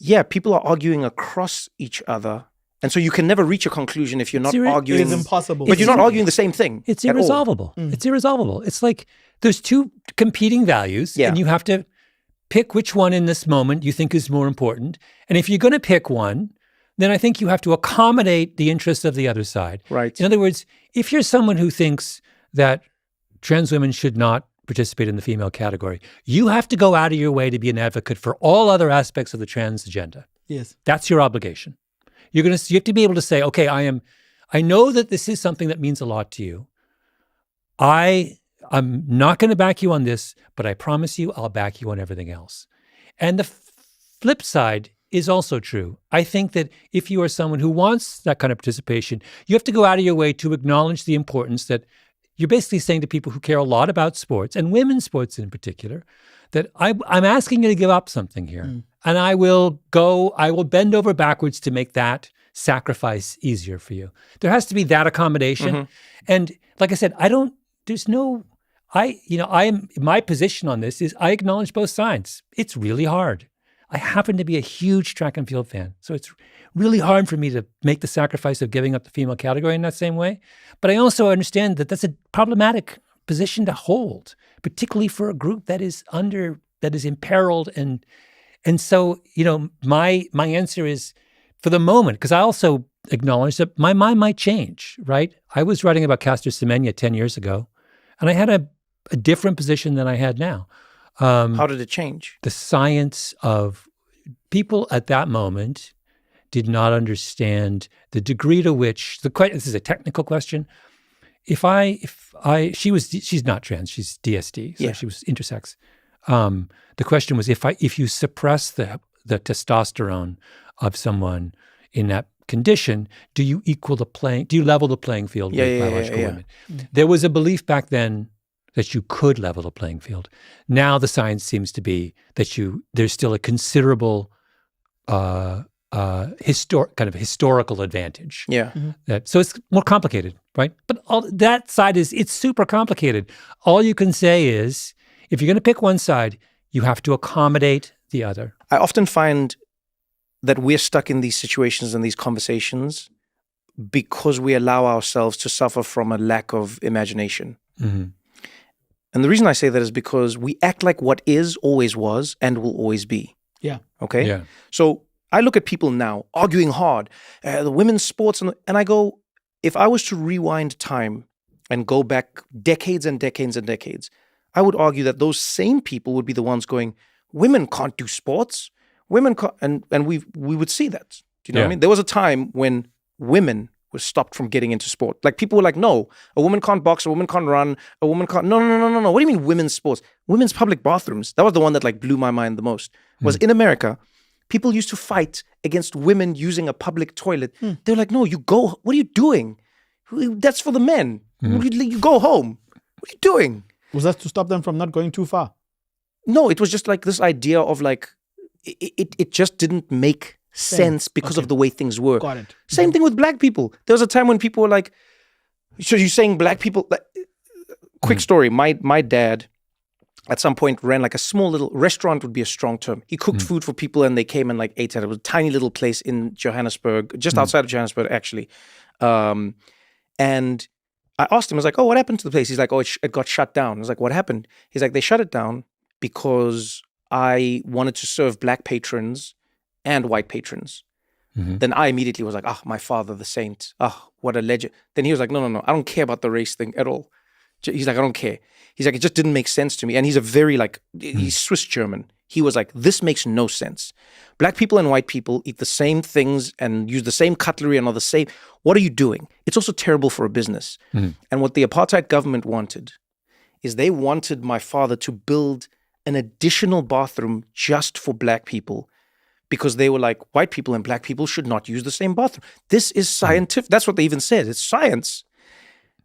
yeah, people are arguing across each other. And so you can never reach a conclusion if you're not arguing. It is impossible. But you're not arguing the same thing. It's irresolvable. It's irresolvable. It's like there's two competing values and you have to pick which one in this moment you think is more important. And if you're going to pick one, then I think you have to accommodate the interests of the other side. Right. In other words, if you're someone who thinks that trans women should not participate in the female category, you have to go out of your way to be an advocate for all other aspects of the trans agenda. Yes. That's your obligation. You have to be able to say, okay, I know that this is something that means a lot to you. I'm not going to back you on this, but I promise you I'll back you on everything else. And the flip side is also true. I think that if you are someone who wants that kind of participation, you have to go out of your way to acknowledge the importance that you're basically saying to people who care a lot about sports, and women's sports in particular, that I'm asking you to give up something here. And I will bend over backwards to make that sacrifice easier for you. There has to be that accommodation. And like I said, my position on this is I acknowledge both sides. It's really hard. I happen to be a huge track and field fan. So it's really hard for me to make the sacrifice of giving up the female category in that same way. But I also understand that that's a problematic position to hold, particularly for a group that is imperiled. And so, my answer is, for the moment, because I also acknowledge that my mind might change, right? I was writing about Caster Semenya 10 years ago, and I had a different position than I had now. How did it change? The science of people at that moment did not understand the degree to which this is a technical question. She's not trans, she's DSD, so she was intersex. The question was, if you suppress the testosterone of someone in that condition, do you level the playing field with biological women? There was a belief back then that you could level the playing field. Now the science seems to be that there's still a considerable historical advantage. Yeah. So it's more complicated, right? But that side it's super complicated. All you can say is, if you're going to pick one side, you have to accommodate the other. I often find that we're stuck in these situations and these conversations because we allow ourselves to suffer from a lack of imagination. And the reason I say that is because we act like what is always was and will always be. Yeah. Okay? Yeah. So I look at people now arguing hard, the women's sports, and I go, if I was to rewind time and go back decades and decades and decades, I would argue that those same people would be the ones going, women can't do sports. Women can't, and we would see that. Do you know what I mean? There was a time when women were stopped from getting into sport. Like people were like, no, a woman can't box, a woman can't run, a woman can't, no. What do you mean women's sports? Women's public bathrooms. That was the one that like blew my mind the most. Was in America, people used to fight against women using a public toilet. They were like, no, you go, what are you doing? That's for the men. You go home. What are you doing? Was that to stop them from not going too far? No, it was just like this idea of like, it just didn't make sense because of the way things were. Got it. Same thing with black people. There was a time when people were like, so you're saying black people, quick story. My dad at some point ran like a small little restaurant, would be a strong term. He cooked food for people and they came and like ate at it. It was a tiny little place in Johannesburg, just outside of Johannesburg actually. And I asked him, I was like, oh, what happened to the place? He's like, oh, it got shut down. I was like, what happened? He's like, they shut it down because I wanted to serve black patrons and white patrons. Then I immediately was like, my father, the saint. What a legend. Then he was like, no. I don't care about the race thing at all. He's like, I don't care. He's like, it just didn't make sense to me. And he's a very he's Swiss German. He was like, this makes no sense. Black people and white people eat the same things and use the same cutlery and are the same. What are you doing? It's also terrible for a business. And what the apartheid government wanted is they wanted my father to build an additional bathroom just for black people, because they were like, white people and black people should not use the same bathroom. This is scientific. That's what they even said. It's science.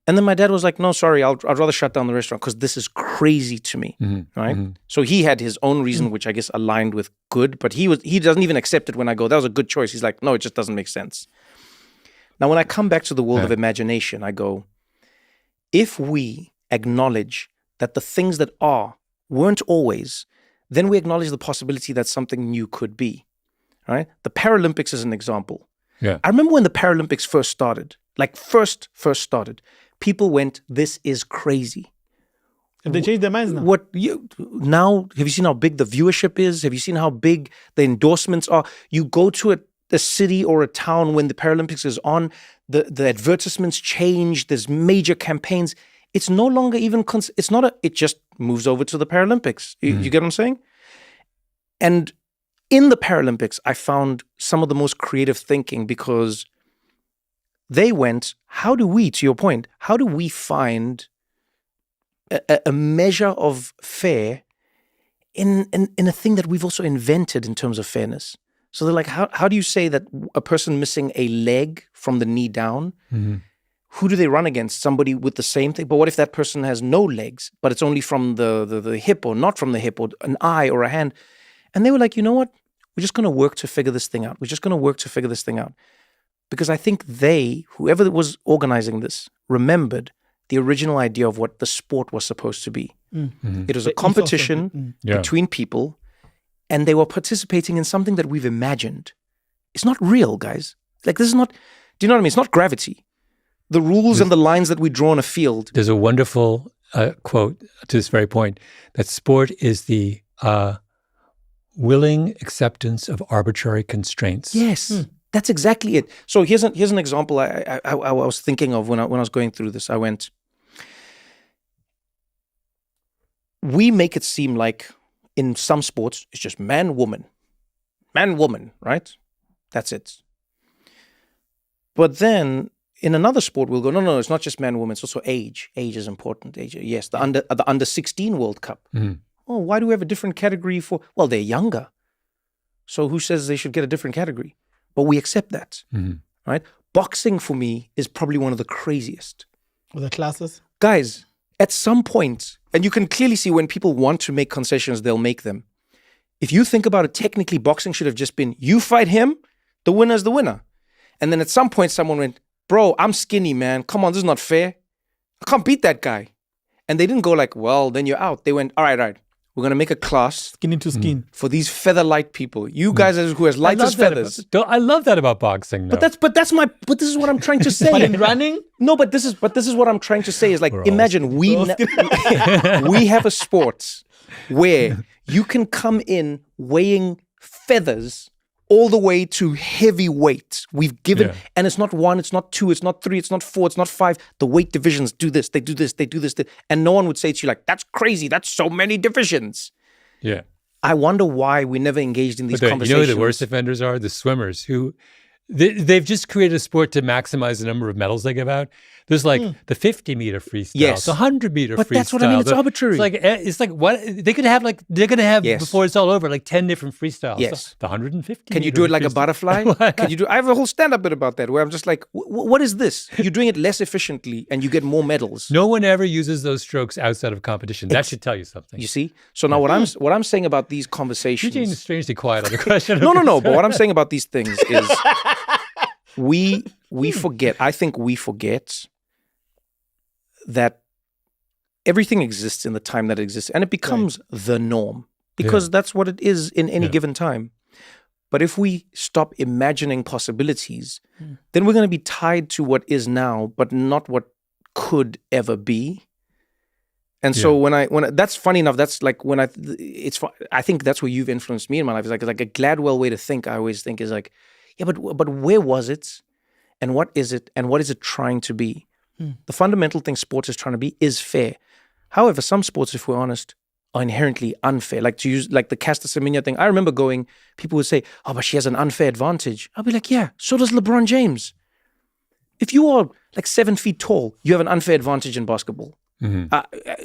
And then my dad was like, no, sorry, I'd rather shut down the restaurant because this is crazy to me, right? So he had his own reason, which I guess aligned with good, but he doesn't even accept it when I go, that was a good choice. He's like, no, it just doesn't make sense. Now, when I come back to the world of imagination, I go, if we acknowledge that the things that are weren't always, then we acknowledge the possibility that something new could be. right? The Paralympics is an example. Yeah. I remember when the Paralympics first started, like first started, people went, this is crazy. And they changed their minds now. Now, have you seen how big the viewership is? Have you seen how big the endorsements are? You go to a city or a town when the Paralympics is on, the advertisements change, there's major campaigns. It's no longer even, it just moves over to the Paralympics. You get what I'm saying? And in the Paralympics, I found some of the most creative thinking because they went, to your point, how do we find a measure of fair in a thing that we've also invented in terms of fairness? So they're like, how do you say that a person missing a leg from the knee down, who do they run against? Somebody with the same thing? But what if that person has no legs, but it's only from the hip or not from the hip or an eye or a hand? And they were like, you know what? We're just going to work to figure this thing out. We're just going to work to figure this thing out. Because I think whoever was organizing this, remembered the original idea of what the sport was supposed to be. It was a competition between people, and they were participating in something that we've imagined. It's not real, guys. Like, this is not, do you know what I mean? It's not gravity. The rules and the lines that we draw in a field. There's a wonderful quote to this very point, that sport is the willing acceptance of arbitrary constraints. Yes, that's exactly it. So here's an example I was thinking of when I was going through this. I went, we make it seem like in some sports, it's just man, woman, right? That's it. But then in another sport, we'll go, no, it's not just man, woman, it's also age. Age is important. Age, yes, the under 16 World Cup. Oh, why do we have a different category for? Well, they're younger. So who says they should get a different category? But we accept that, right? Boxing for me is probably one of the craziest. With the classes? Guys, at some point, and you can clearly see when people want to make concessions, they'll make them. If you think about it, technically boxing should have just been, you fight him, the winner's the winner. And then at some point someone went, bro, I'm skinny, man. Come on, this is not fair. I can't beat that guy. And they didn't go like, well, then you're out. They went, all right. We're going to make a class. Skin into skin. For these feather light people. You guys who has light as feathers. I love that about boxing, though. But this is what I'm trying to say. But in running? No, but this is what I'm trying to say is like, imagine we have a sport where you can come in weighing feathers all the way to heavyweight. We've given, and it's not 1, it's not 2, it's not 3, it's not 4, it's not 5. The weight divisions do this, they do this. And no one would say to you like, that's crazy, that's so many divisions. Yeah. I wonder why we never engaged in these conversations. You know who the worst offenders are? The swimmers who, they've just created a sport to maximize the number of medals they give out. There's like the 50-meter freestyle, the 100-meter freestyle. But that's what I mean, it's arbitrary. It's like what they're going to have before it's all over, like 10 different freestyles. Yes. So the 150. Can you do it like a butterfly? I have a whole stand-up bit about that where I'm just like, what is this? You're doing it less efficiently and you get more medals. No one ever uses those strokes outside of competition. That should tell you something. You see? So now what I'm saying about these conversations. You're getting strangely quiet on the question. No. But what I'm saying about these things is we forget. I think we forget that everything exists in the time that it exists, and it becomes the norm because that's what it is in any given time. But if we stop imagining possibilities, then we're going to be tied to what is now, but not what could ever be. And so when that's funny enough, that's like I think that's where you've influenced me in my life. It's like a Gladwell way to think. I always think is like, but where was it, and what is it, and what is it trying to be? The fundamental thing sports is trying to be is fair. However, some sports, if we're honest, are inherently unfair. Like to use like the Caster Semenya thing. I remember people would say, oh, but she has an unfair advantage. I'll be like, yeah, so does LeBron James. If you are like 7 feet tall, you have an unfair advantage in basketball.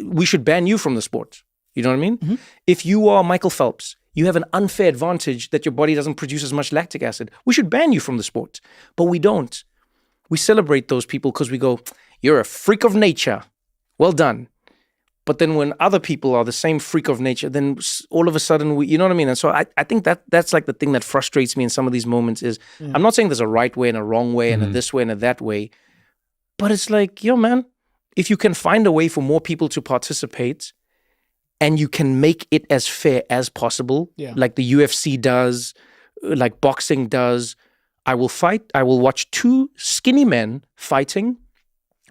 We should ban you from the sport. You know what I mean? If you are Michael Phelps, you have an unfair advantage that your body doesn't produce as much lactic acid. We should ban you from the sport. But we don't. We celebrate those people because we go, you're a freak of nature. Well done. But then when other people are the same freak of nature, then all of a sudden, you know what I mean? And so I think that's like the thing that frustrates me in some of these moments is, I'm not saying there's a right way and a wrong way and a this way and a that way. But it's like, man, if you can find a way for more people to participate and you can make it as fair as possible, like the UFC does, like boxing does. I will watch 2 skinny men fighting,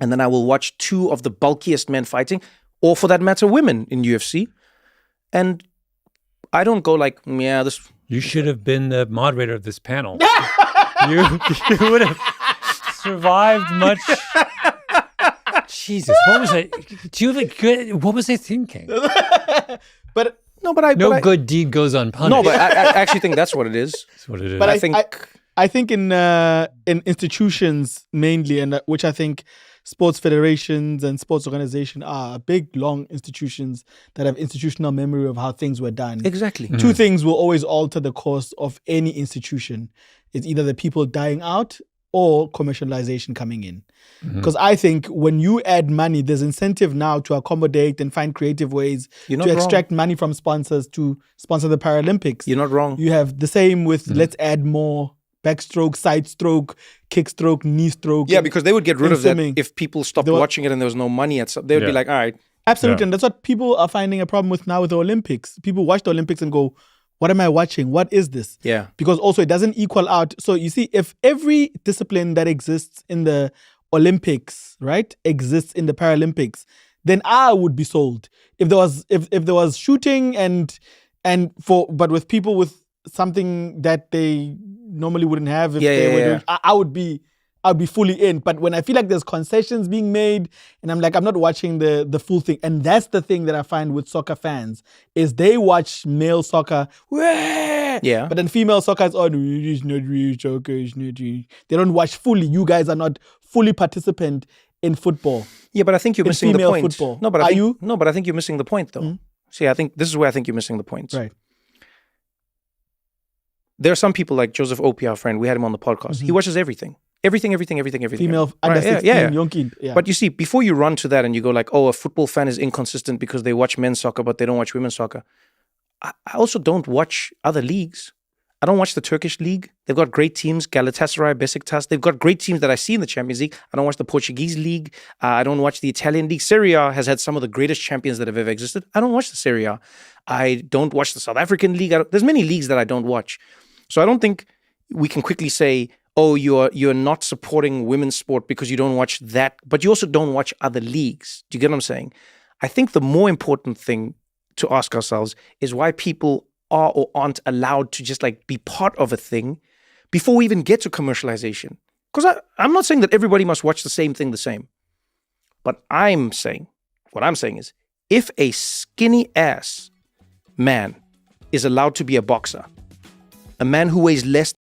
and then I will watch 2 of the bulkiest men fighting, or for that matter, women in UFC. And I don't go like, yeah, this... You should have been the moderator of this panel. you would have survived much. Jesus, what was I? What was I thinking? But no good deed goes unpunished. No, but I actually think that's what it is. That's what it is. But I think in institutions mainly, and which I think sports federations and sports organizations are big, long institutions that have institutional memory of how things were done. Exactly. 2 things will always alter the course of any institution. It's either the people dying out or commercialization coming in. Because I think when you add money, there's incentive now to accommodate and find creative ways to extract money from sponsors to sponsor the Paralympics. You're not wrong. You have the same with let's add more backstroke, side stroke, kick stroke, knee stroke. Yeah, because they would get rid of that if people stopped watching it and there was no money at some. They would be like, all right. Absolutely. And that's what people are finding a problem with now with the Olympics. People watch the Olympics and go, what am I watching? What is this? Yeah. Because also it doesn't equal out. So you see, if every discipline that exists in the Olympics, right, exists in the Paralympics, then I would be sold. If there was shooting but with people with something that they normally wouldn't have, I would be fully in. But when I feel like there's concessions being made and I'm like, I'm not watching the full thing. And that's the thing that I find with soccer fans is they watch male soccer. Yeah. But then female soccer is, it's not real soccer. It's not real. They don't watch fully. You guys are not fully participant in football. Yeah, but I think you're missing the point. Football. No, but I think you're missing the point though. Mm-hmm. See, I think this is where I think you're missing the point. Right. There are some people like Joseph Opie, our friend. We had him on the podcast. He watches everything. Everything. Female under 16, Yonkin. Yeah. But you see, before you run to that and you go like, oh, a football fan is inconsistent because they watch men's soccer, but they don't watch women's soccer. I also don't watch other leagues. I don't watch the Turkish league. They've got great teams, Galatasaray, Besiktas. They've got great teams that I see in the Champions League. I don't watch the Portuguese league. I don't watch the Italian league. Serie A has had some of the greatest champions that have ever existed. I don't watch the Serie A. I don't watch the South African league. There's many leagues that I don't watch. So I don't think we can quickly say, oh, you're not supporting women's sport because you don't watch that, but you also don't watch other leagues. Do you get what I'm saying? I think the more important thing to ask ourselves is why people are or aren't allowed to just like be part of a thing before we even get to commercialization. Because I'm not saying that everybody must watch the same thing the same. But what I'm saying is, if a skinny ass man is allowed to be a boxer, a man who weighs less